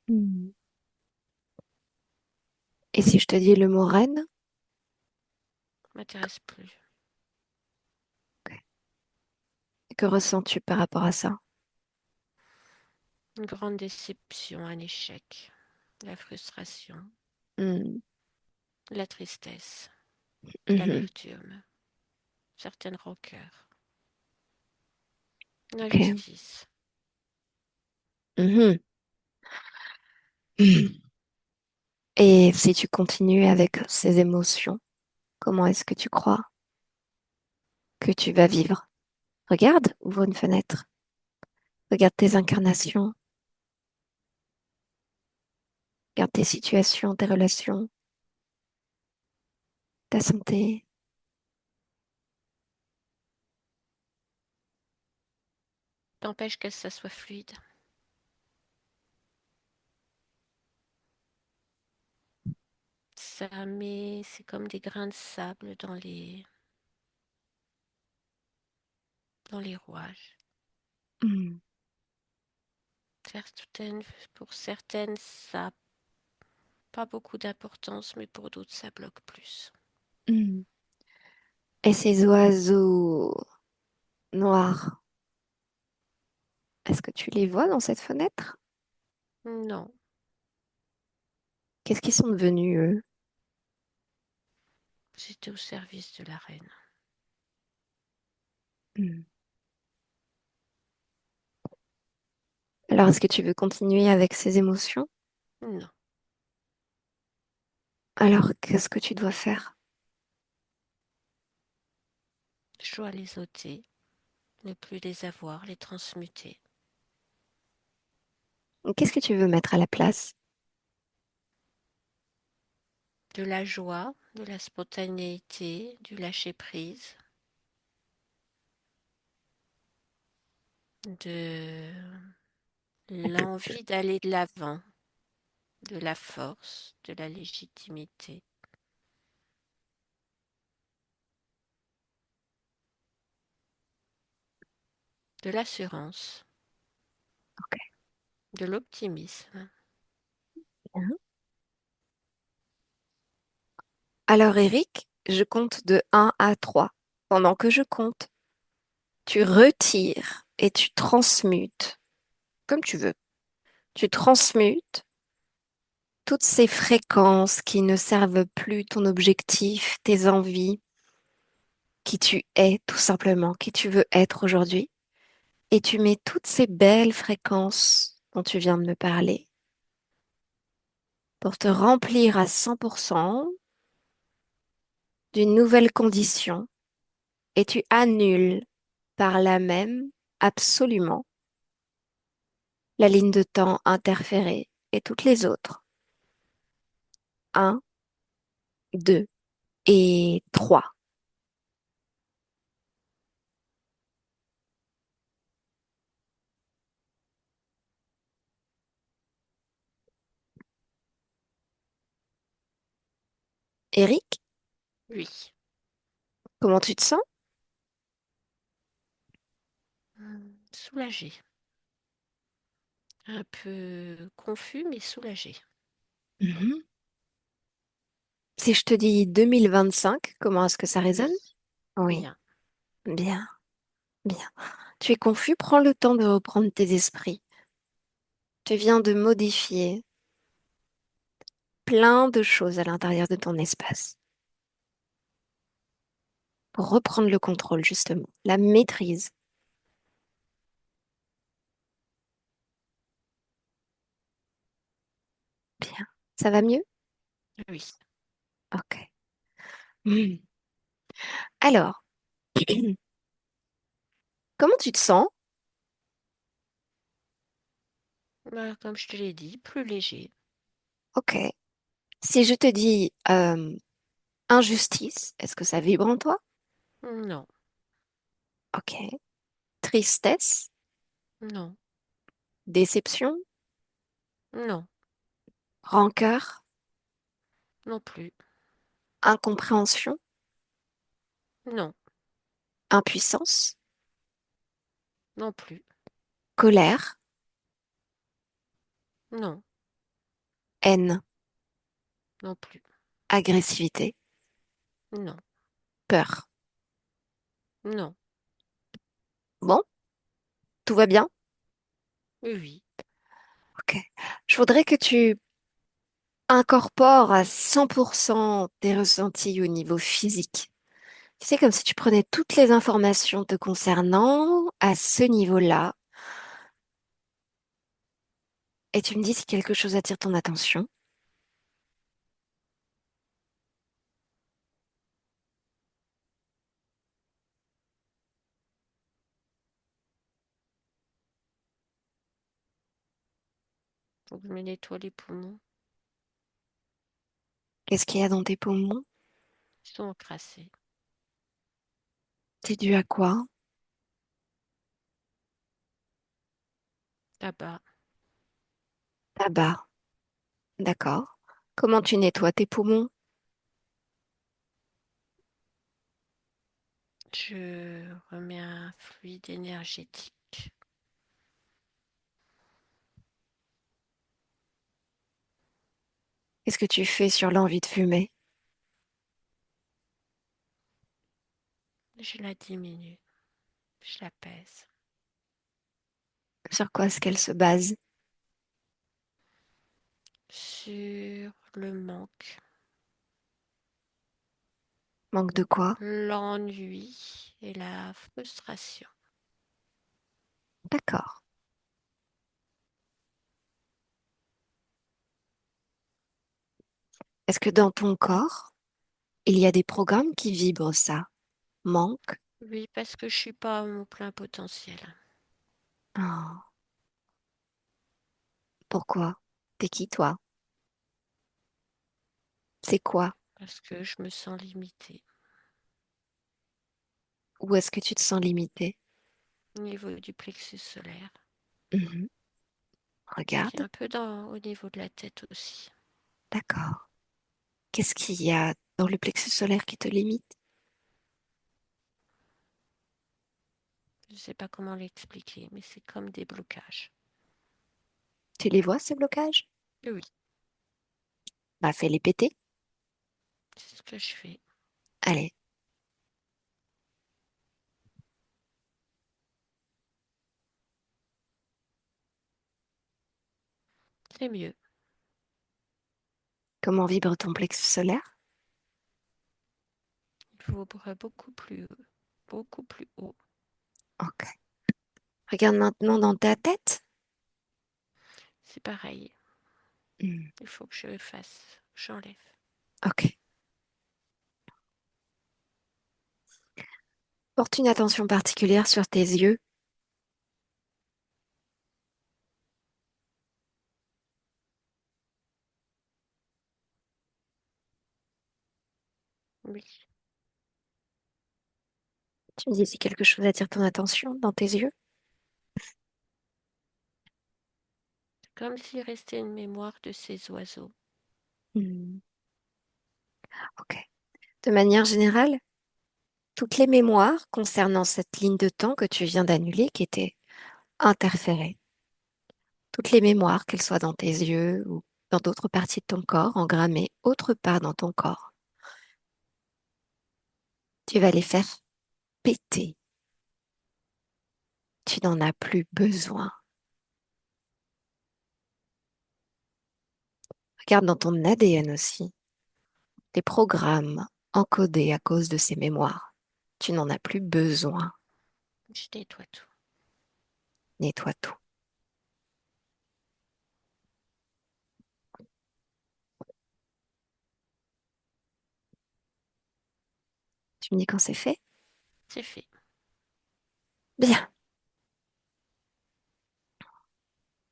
Hmm. Et si je te dis le mot reine? M'intéresse plus. Ok. Que ressens-tu par rapport à ça? Une grande déception, un échec, la frustration, Hmm. la tristesse, Mhm. l'amertume, certaines rancœurs, Ok. l'injustice. Mhm. Mhm. Et si tu continues avec ces émotions, comment est-ce que tu crois que tu vas vivre? Regarde, ouvre une fenêtre. Regarde tes incarnations. Regarde tes situations, tes relations, ta santé. T'empêche que ça soit fluide. Ça met, c'est comme des grains de sable dans les rouages. Hmm. Certaines, pour certaines, ça n'a pas beaucoup d'importance, mais pour d'autres, ça bloque plus. Hmm. Et ces oiseaux noirs, est-ce que tu les vois dans cette fenêtre? Non, Qu'est-ce qu'ils sont devenus, eux? j'étais au service de la reine. Hmm. Alors, est-ce que tu veux continuer avec ces émotions? Non, Alors, qu'est-ce que tu dois faire? Je dois les ôter, ne plus les avoir, les transmuter. Qu'est-ce que tu veux mettre à la place? De la joie, de la spontanéité, du lâcher-prise, de l'envie d'aller de l'avant, de la force, de la légitimité, de l'assurance, Ok. de l'optimisme. Bien. Alors, Eric, je compte de 1 à 3. Pendant que je compte, tu retires et tu transmutes, comme tu veux. Tu transmutes toutes ces fréquences qui ne servent plus ton objectif, tes envies, qui tu es tout simplement, qui tu veux être aujourd'hui. Et tu mets toutes ces belles fréquences dont tu viens de me parler pour te remplir à 100% d'une nouvelle condition et tu annules par là même absolument la ligne de temps interférée et toutes les autres. Un, 2 et 3. Eric, Oui. comment tu te sens? Soulagé. Un peu confus, mais soulagé. Mhm. Si je te dis 2025, comment est-ce que ça Oui. résonne? Oui, Bien. bien, bien. Tu es confus, prends le temps de reprendre tes esprits. Tu viens de modifier plein de choses à l'intérieur de ton espace pour reprendre le contrôle, justement, la maîtrise. Bien. Ça va mieux? Oui. Ok. Hmm. Alors, comment tu te sens? Comme je te l'ai dit, plus léger. Ok. Si je te dis injustice, est-ce que ça vibre en toi? Non. Ok. Tristesse, Non. déception, Non. rancœur, Non plus. incompréhension, Non. impuissance, Non plus. colère, Non. haine, Non plus. agressivité, Non. peur. Non. Bon, tout va bien? Oui, oui. Ok. Je voudrais que tu incorpores à 100% tes ressentis au niveau physique. C'est comme si tu prenais toutes les informations te concernant à ce niveau-là et tu me dis si quelque chose attire ton attention. Faut que je me nettoie les poumons. Qu'est-ce qu'il y a dans tes poumons? Ils sont encrassés. C'est dû à quoi? Tabac. Tabac. D'accord. Comment tu nettoies tes poumons? Je remets un fluide énergétique. Qu'est-ce que tu fais sur l'envie de fumer? Je la diminue. Je la pèse. Sur quoi est-ce qu'elle se base? Sur le manque, Manque de quoi? l'ennui et la frustration. D'accord. Est-ce que dans ton corps, il y a des programmes qui vibrent ça? Manque? Oui, parce que je suis pas à mon plein potentiel. Oh, pourquoi? T'es qui, toi? C'est quoi? Parce que je me sens limitée. Où est-ce que tu te sens limité? Au niveau du plexus solaire. Mhm. Puis Regarde. un peu au niveau de la tête aussi. D'accord. Qu'est-ce qu'il y a dans le plexus solaire qui te limite? Je ne sais pas comment l'expliquer, mais c'est comme des blocages. Tu les vois, ces blocages? Oui, Bah, fais-les péter. c'est ce que je fais. Allez, C'est mieux. comment vibre ton plexus solaire? Il vibre beaucoup plus haut. Beaucoup plus haut. Ok. Regarde maintenant dans ta tête. C'est pareil. Hmm. Il faut que je fasse. J'enlève. Ok. Porte une attention particulière sur tes yeux. Oui. Tu me dis si quelque chose attire ton attention dans tes yeux. Comme s'il restait une mémoire de ces oiseaux. Hmm. Ok. De manière générale, toutes les mémoires concernant cette ligne de temps que tu viens d'annuler, qui était interférée, toutes les mémoires, qu'elles soient dans tes yeux ou dans d'autres parties de ton corps, engrammées autre part dans ton corps, tu vas les faire péter. Tu n'en as plus besoin. Regarde dans ton ADN aussi, les programmes encodés à cause de ces mémoires. Tu n'en as plus besoin. Je nettoie tout. Nettoie tout. Tu me dis quand c'est fait? C'est fait. Bien.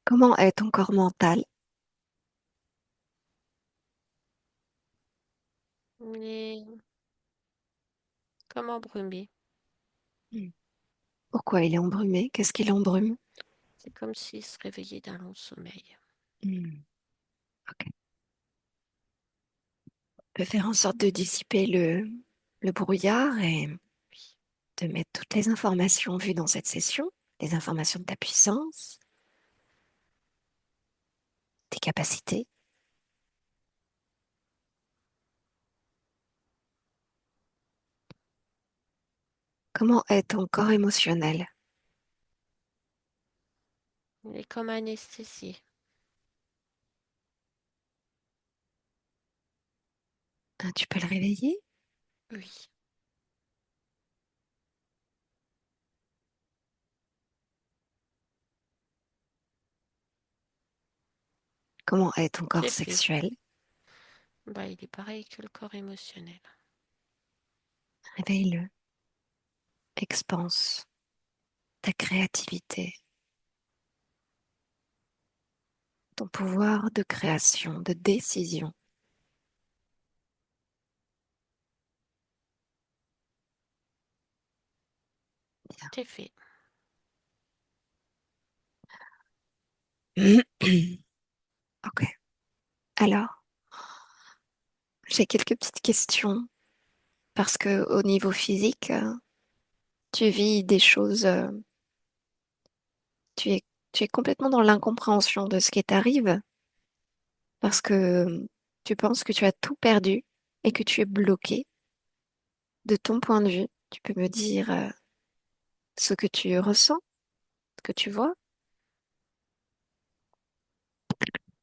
Comment est ton corps mental? Mais comme embrumé. Hmm. Pourquoi il est embrumé? Qu'est-ce qui l'embrume? C'est comme s'il se réveillait d'un long sommeil. Hmm. Ok. On peut faire en sorte de dissiper le brouillard et Oui. de mettre toutes les informations vues dans cette session, les informations de ta puissance, tes capacités. Comment est ton corps émotionnel? Il est comme anesthésié. Ah, tu peux le réveiller? Oui. Comment est ton corps C'est fait. sexuel? Bah, il est pareil que le corps émotionnel. Réveille-le. Expanse ta créativité, ton pouvoir de création, de décision. C'est fait. Ok. Alors, j'ai quelques petites questions parce que au niveau physique, tu vis des choses, tu es, tu es complètement dans l'incompréhension de ce qui t'arrive parce que tu penses que tu as tout perdu et que tu es bloqué. De ton point de vue, tu peux me dire ce que tu ressens, ce que tu vois?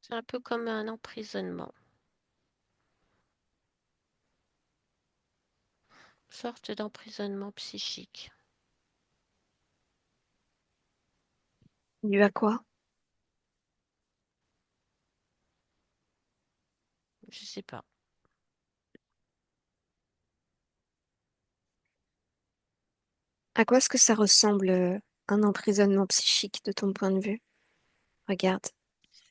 C'est un peu comme un emprisonnement. Une sorte d'emprisonnement psychique. Dû à quoi? Je sais pas. À quoi est-ce que ça ressemble, un emprisonnement psychique de ton point de vue? Regarde.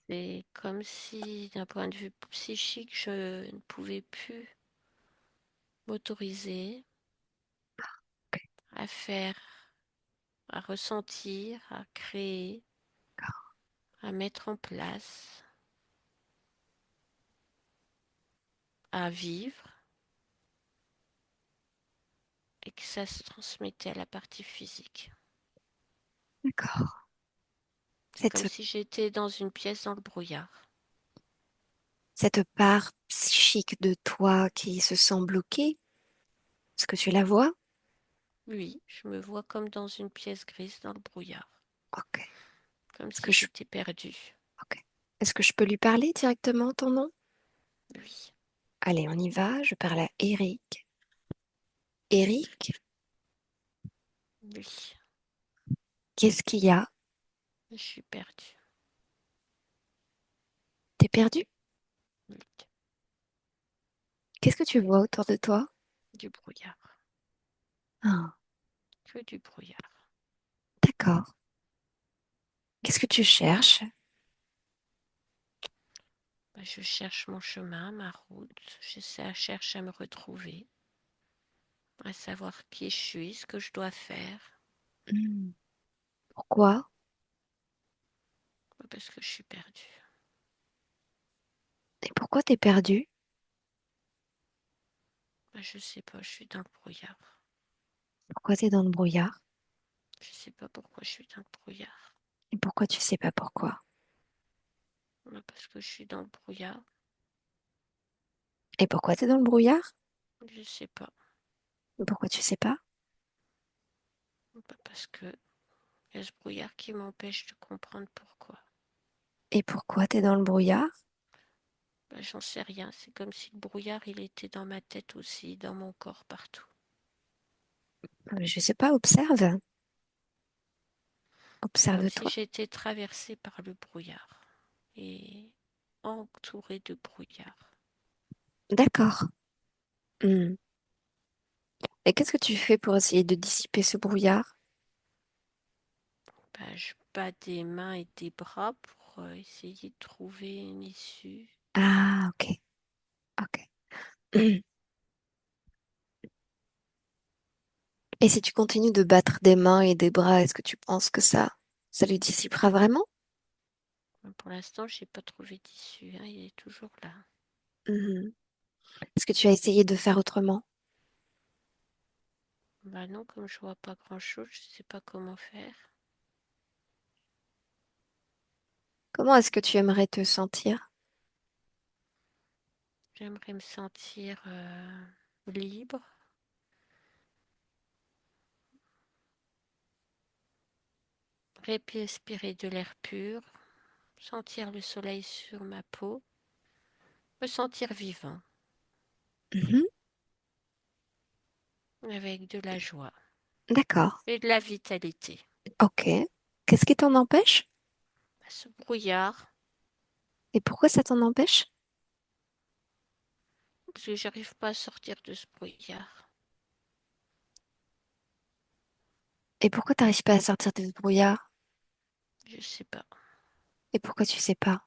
C'est comme si, d'un point de vue psychique, je ne pouvais plus m'autoriser Ok, à faire, à ressentir, à créer, à mettre en place, à vivre, et que ça se transmettait à la partie physique. d'accord. C'est comme Cette, si j'étais dans une pièce dans le brouillard. cette part psychique de toi qui se sent bloquée, est-ce que tu la vois? Oui, je me vois comme dans une pièce grise dans le brouillard, Ok. comme Est-ce que si je, j'étais perdue. ok. Est-ce que je peux lui parler directement ton nom? Oui, Allez, on y va. Je parle à Eric. Eric, oui, qu'est-ce qu'il y a? je suis perdue. T'es perdu? Oui, Qu'est-ce que tu vois autour de toi? du brouillard, Ah, que du brouillard. d'accord. Qu'est-ce que tu cherches? Bah, je cherche mon chemin, ma route. Cherche à me retrouver, à savoir qui je suis, ce que je dois faire, Hmm. Pourquoi? parce que je suis perdue. Et pourquoi t'es perdu? Bah, je sais pas, je suis dans le brouillard. Pourquoi t'es dans le brouillard? Je sais pas pourquoi je suis dans le brouillard. Et pourquoi tu sais pas pourquoi? Bah, parce que je suis dans le brouillard. Et pourquoi t'es dans le brouillard? Je sais pas. Et pourquoi tu sais pas? Bah, parce que il y a ce brouillard qui m'empêche de comprendre pourquoi. Et pourquoi t'es dans le brouillard? Bah, j'en sais rien. C'est comme si le brouillard, il était dans ma tête aussi, dans mon corps, partout. Je sais pas, observe. Comme si Observe-toi. j'étais traversée par le brouillard et entourée de brouillard. D'accord. Hmm. Et qu'est-ce que tu fais pour essayer de dissiper ce brouillard? Bah, je bats des mains et des bras pour essayer de trouver une issue. Ah, ok, ok. Hmm. Et si tu continues de battre des mains et des bras, est-ce que tu penses que ça lui dissipera vraiment? Pour l'instant, j'ai pas trouvé d'issue, hein, il est toujours là. Mhm. Est-ce que tu as essayé de faire autrement? Bah non, comme je vois pas grand-chose, je sais pas comment faire. Comment est-ce que tu aimerais te sentir? J'aimerais me sentir libre, respirer de l'air pur, sentir le soleil sur ma peau, me sentir vivant, Mhm. avec de la joie D'accord. et de la vitalité. Ok. Qu'est-ce qui t'en empêche? Bah, ce brouillard, Et pourquoi ça t'en empêche? parce que j'arrive pas à sortir de ce brouillard. Et pourquoi t'arrives pas à sortir de ce brouillard? Je sais pas, Et pourquoi tu sais pas?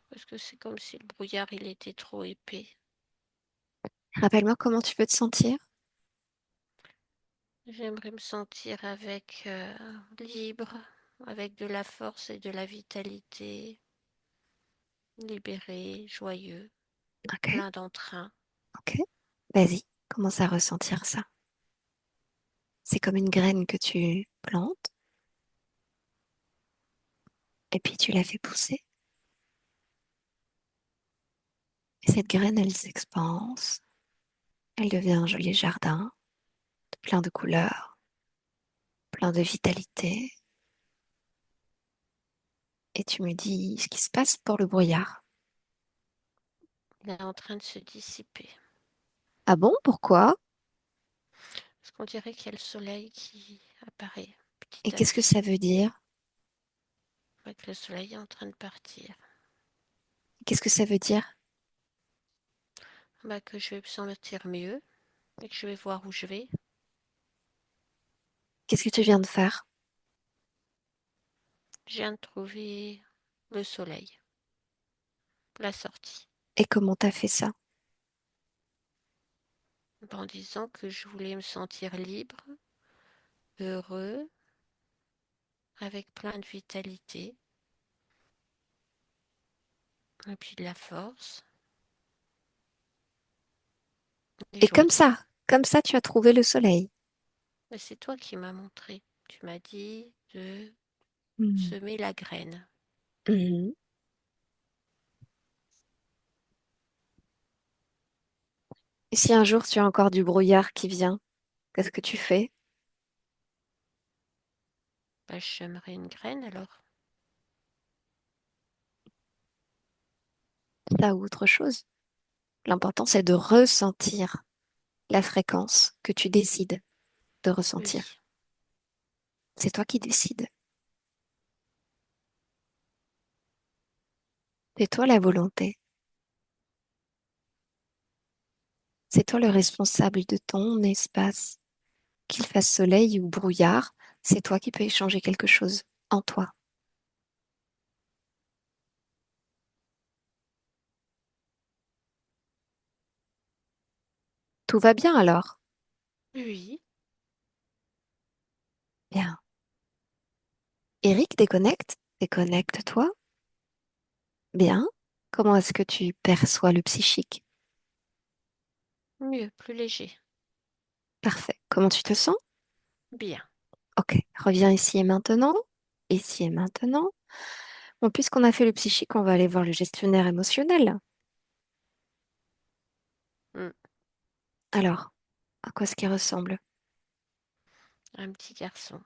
parce que c'est comme si le brouillard il était trop épais. Rappelle-moi comment tu veux te sentir. J'aimerais me sentir avec libre, avec de la force et de la vitalité, libéré, joyeux, Ok, plein d'entrain. ok. Vas-y, commence à ressentir ça. C'est comme une graine que tu plantes et puis tu la fais pousser. Et cette graine, elle s'expanse. Elle devient un joli jardin, plein de couleurs, plein de vitalité. Et tu me dis ce qui se passe pour le brouillard. Il est en train de se dissiper. Ah bon, pourquoi? Parce qu'on dirait qu'il y a le soleil qui apparaît Et petit à qu'est-ce que ça petit. veut dire? Avec le soleil est en train de partir. Qu'est-ce que ça veut dire? Bah, que je vais me sentir mieux et que je vais voir où je vais. Qu'est-ce que tu viens de faire? Je viens de trouver le soleil, la sortie, Et comment t'as fait ça? en disant que je voulais me sentir libre, heureux, avec plein de vitalité, et puis de la force et Et joyeux. comme ça, tu as trouvé le soleil. Mais c'est toi qui m'as montré. Tu m'as dit de Hmm. semer la graine. Mhm. Et si un jour tu as encore du brouillard qui vient, qu'est-ce que tu fais? Bah, je semerai une graine alors. Ça ou autre chose? L'important, c'est de ressentir la fréquence que tu décides de ressentir. Oui, C'est toi qui décides. C'est toi la volonté. C'est toi le responsable de ton espace. Qu'il fasse soleil ou brouillard, c'est toi qui peux échanger quelque chose en toi. Tout va bien alors? oui, Bien. Eric, déconnecte. Déconnecte-toi. Bien. Comment est-ce que tu perçois le psychique? mieux, plus léger. Parfait. Comment tu te sens? Bien. Ok. Reviens ici et maintenant. Ici et maintenant. Bon, puisqu'on a fait le psychique, on va aller voir le gestionnaire émotionnel. Mm. Alors, à quoi est-ce qu'il ressemble? Un petit garçon.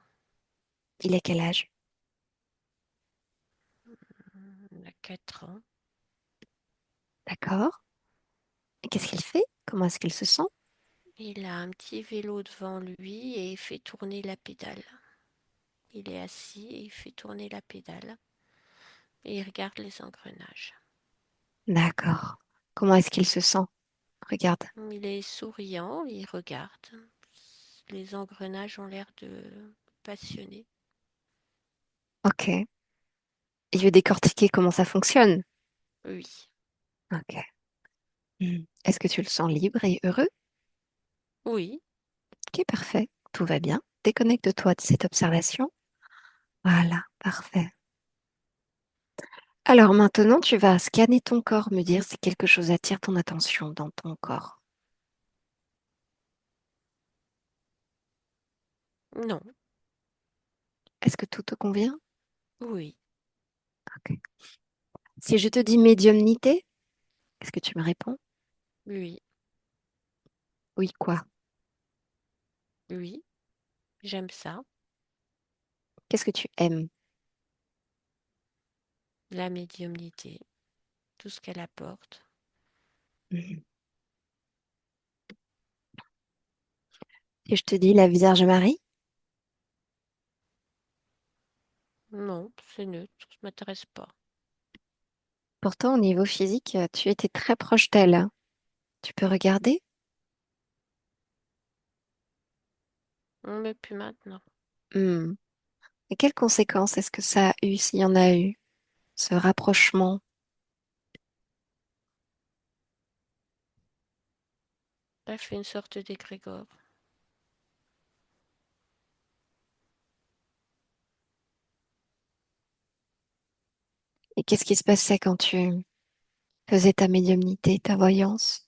Il a quel âge? Il a 4 ans. D'accord. Et qu'est-ce qu'il fait? Comment est-ce qu'il se sent? Il a un petit vélo devant lui et il fait tourner la pédale. Il est assis et il fait tourner la pédale. Et il regarde les engrenages. D'accord. Comment est-ce qu'il se sent? Regarde. Il est souriant, il regarde. Les engrenages ont l'air de passionner. Ok. Il veut décortiquer comment ça fonctionne. Oui, Ok. Est-ce que tu le sens libre et heureux? oui, Ok, parfait. Tout va bien. Déconnecte-toi de cette observation. Voilà, parfait. Alors maintenant, tu vas scanner ton corps, me dire si quelque chose attire ton attention dans ton corps. non, Est-ce que tout te convient? oui, Ok. Si je te dis médiumnité, est-ce que tu me réponds? oui, Oui, quoi? oui, j'aime ça. Qu'est-ce que tu aimes? La médiumnité, tout ce qu'elle apporte. Mhm. Si je te dis la Vierge Marie, Non, c'est neutre, ça m'intéresse pas. pourtant au niveau physique, tu étais très proche d'elle, hein. Tu peux regarder? Mais plus maintenant. Hmm. Et quelles conséquences est-ce que ça a eu, s'il y en a eu, ce rapprochement? Elle fait une sorte d'égrégore. Et qu'est-ce qui se passait quand tu faisais ta médiumnité, ta voyance?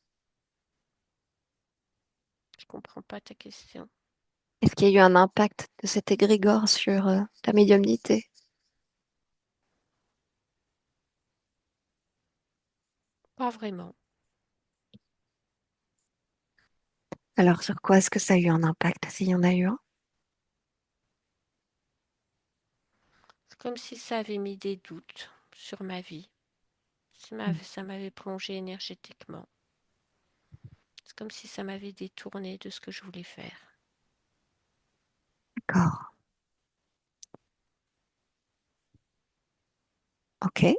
Je comprends pas ta question. Est-ce qu'il y a eu un impact de cet égrégore sur ta médiumnité? Pas vraiment. Alors, sur quoi est-ce que ça a eu un impact, s'il y en a eu un? C'est comme si ça avait mis des doutes sur ma vie. Hmm. Ça m'avait plongé énergétiquement. C'est comme si ça m'avait détourné de ce que je voulais faire. D'accord. Ok.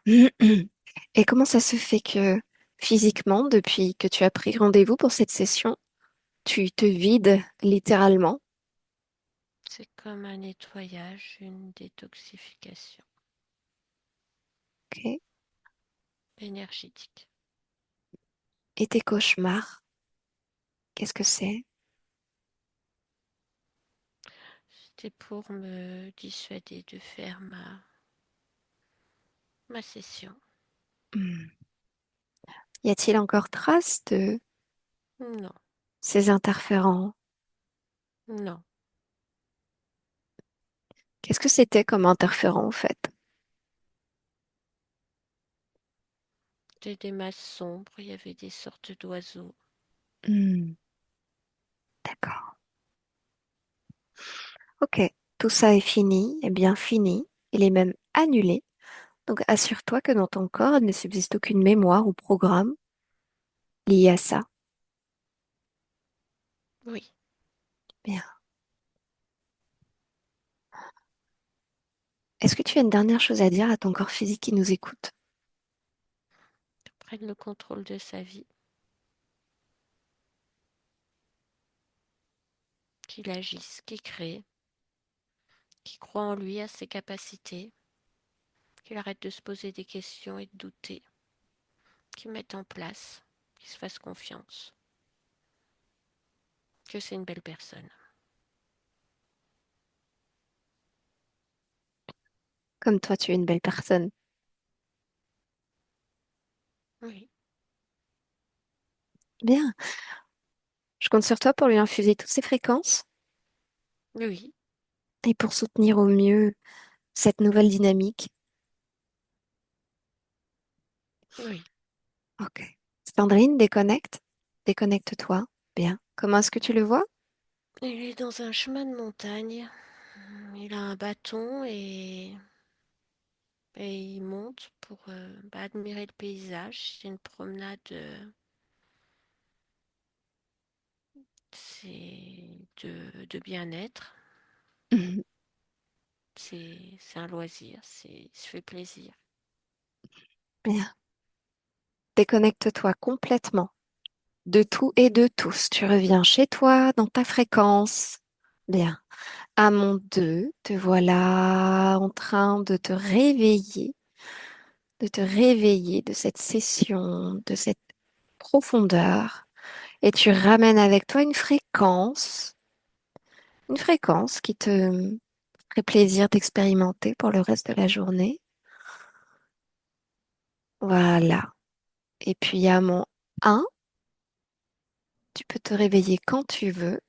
Et comment ça se fait que physiquement, depuis que tu as pris rendez-vous pour cette session, tu te vides littéralement? C'est comme un nettoyage, une détoxification Ok. énergétique. Et tes cauchemars, qu'est-ce que c'est? C'était pour me dissuader de faire ma session. Hmm. Y a-t-il encore trace de Non, ces interférents? non. Qu'est-ce que c'était comme interférent en fait? C'était des masses sombres, il y avait des sortes d'oiseaux. Hmm. D'accord. Ok, tout ça est fini, est bien fini. Il est même annulé. Donc assure-toi que dans ton corps, il ne subsiste aucune mémoire ou programme lié à ça. Oui, Bien. Est-ce que tu as une dernière chose à dire à ton corps physique qui nous écoute? prenne le contrôle de sa vie, qu'il agisse, qu'il crée, qu'il croit en lui, à ses capacités, qu'il arrête de se poser des questions et de douter, qu'il mette en place, qu'il se fasse confiance, que c'est une belle personne. Comme toi, tu es une belle personne. Oui, Bien. Je compte sur toi pour lui infuser toutes ces fréquences oui, et pour soutenir au mieux cette nouvelle dynamique. oui. Ok. Sandrine, déconnecte. Déconnecte-toi. Bien. Comment est-ce que tu le vois? Il est dans un chemin de montagne. Il a un bâton et il monte pour admirer le paysage. C'est une promenade, c'est de bien-être. Mhm. C'est un loisir, il se fait plaisir. Bien. Déconnecte-toi complètement de tout et de tous. Tu reviens chez toi, dans ta fréquence. Bien. À mon 2, te voilà en train de te réveiller de cette session, de cette profondeur. Et tu ramènes avec toi une fréquence qui te ferait plaisir d'expérimenter pour le reste de la journée. Voilà. Et puis à mon 1, tu peux te réveiller quand tu veux